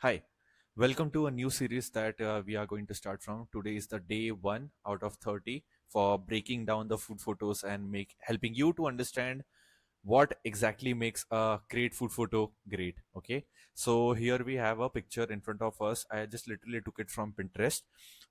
Hi, welcome to a new series that we are going to start from. Today is the day 1 out of 30 for breaking down the food photos and make helping you to understand what exactly makes a great food photo great. Okay, so here we have a picture in front of us. I just literally took it from Pinterest.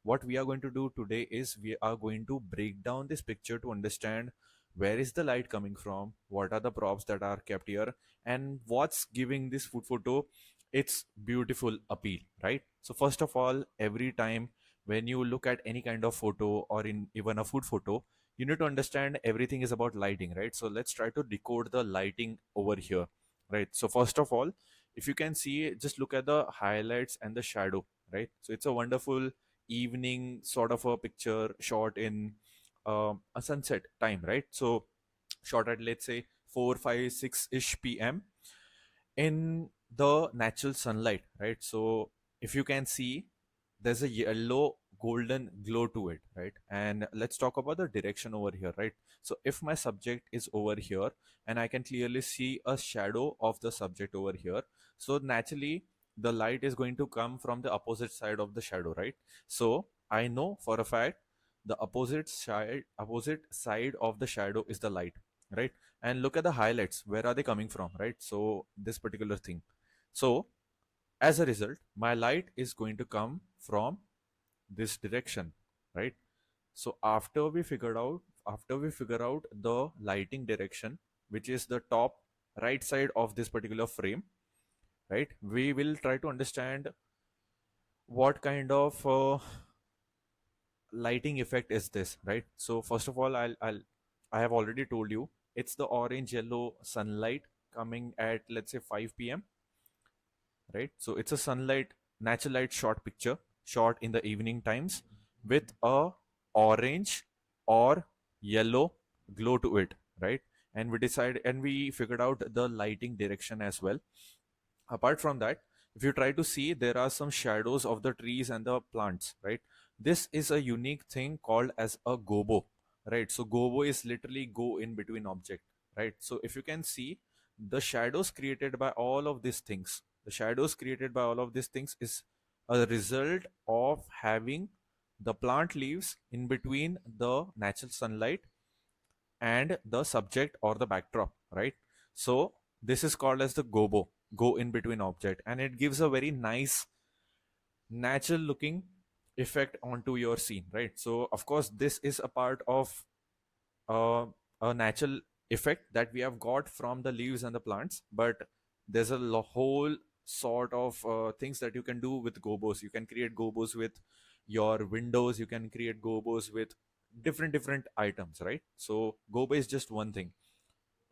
What we are going to do today is we are going to break down this picture to understand where is the light coming from, what are the props that are kept here, and what's giving this food photo its beautiful appeal, right? So first of all, every time when you look at any kind of photo or in even a food photo, you need to understand everything is about lighting, right? So let's try to decode the lighting over here, right? So first of all, if you can see, just look at the highlights and the shadow, right? So it's a wonderful evening sort of a picture shot in a sunset time, right? So shot at, let's say, 4 5 6 ish p.m in the natural sunlight, right? So if you can see, there's a yellow golden glow to it, right? And let's talk about the direction over here, right? So if my subject is over here and I can clearly see a shadow of the subject over here, so naturally the light is going to come from the opposite side of the shadow, right? So I know for a fact the opposite side of the shadow is the light, right? And look at the highlights, where are they coming from, right? So this particular thing. So as a result, my light is going to come from this direction, right? So after we figure out the lighting direction, which is the top right side of this particular frame, right, we will try to understand what kind of lighting effect is this, right? So first of all, I have already told you it's the orange yellow sunlight coming at, let's say, 5 p.m., right? So it's a sunlight natural light shot picture shot in the evening times with a orange or yellow glow to it, right? And we figured out the lighting direction as well. Apart from that, if you try to see, there are some shadows of the trees and the plants, right? This is a unique thing called as a gobo, right? So gobo is literally go in between object, right? So if you can see, the shadows created by all of these things, is a result of having the plant leaves in between the natural sunlight and the subject or the backdrop, right? So this is called as the gobo, go in between object, and it gives a very nice natural looking effect onto your scene, right? So of course this is a part of uh, a natural effect that we have got from the leaves and the plants, but there's a whole sort of things that you can do with gobos. You can create gobos with your windows, you can create gobos with different items, right? So gobo is just one thing.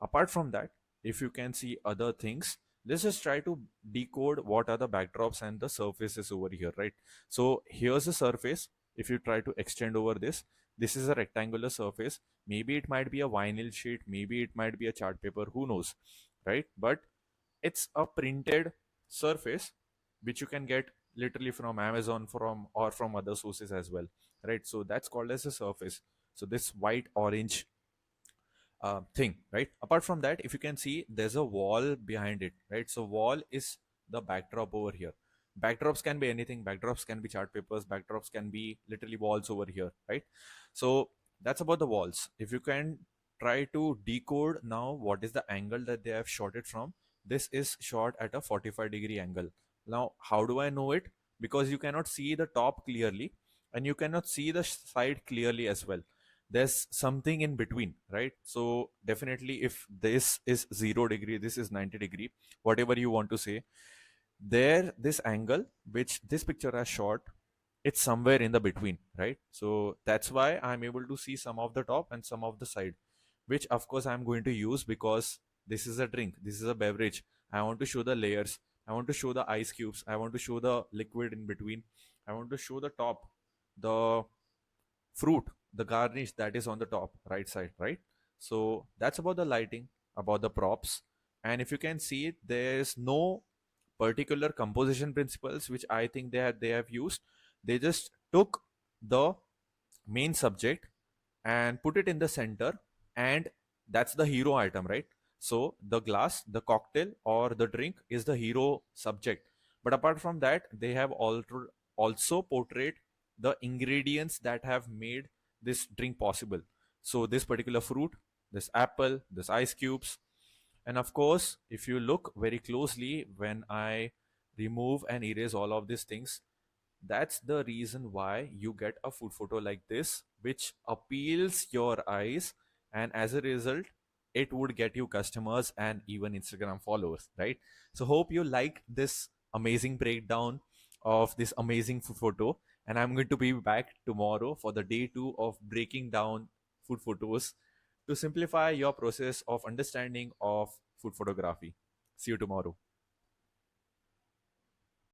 Apart from that, if you can see other things, let's just try to decode what are the backdrops and the surfaces over here, right? So here's a surface. If you try to extend over this, this is a rectangular surface. Maybe it might be a vinyl sheet, maybe it might be a chart paper, who knows, right? But it's a printed surface which you can get literally from Amazon, from or from other sources as well, right? So that's called as a surface. So this white orange thing, right? Apart from that, if you can see, there's a wall behind it, right? So wall is the backdrop over here. Backdrops can be anything. Backdrops can be chart papers. Backdrops can be literally walls over here, right? So that's about the walls. If you can try to decode now what is the angle that they have shot it from, this is shot at a 45-degree angle. Now, how do I know it? Because you cannot see the top clearly and you cannot see the side clearly as well. There's something in between, right? So definitely, if this is 0 degree, this is 90 degree, whatever you want to say, there this angle which this picture has shot, it's somewhere in the between, right? So that's why I'm able to see some of the top and some of the side, which of course I'm going to use because this is a drink, this is a beverage. I want to show the layers, I want to show the ice cubes, I want to show the liquid in between, I want to show the top, the fruit, the garnish that is on the top right side, right? So that's about the lighting, about the props. And if you can see, there's no particular composition principles which I think they have used. They just took the main subject and put it in the center, and that's the hero item, right? So the glass, the cocktail or the drink is the hero subject, But apart from that, they have also portrayed the ingredients that have made this drink possible. So this particular fruit, this apple, this ice cubes, and of course, if you look very closely, when I remove and erase all of these things, that's the reason why you get a food photo like this, which appeals your eyes, and as a result, it would get you customers and even Instagram followers, right? So, hope you liked this amazing breakdown of this amazing food photo. And I'm going to be back tomorrow for the day two of breaking down food photos to simplify your process of understanding of food photography. See you tomorrow.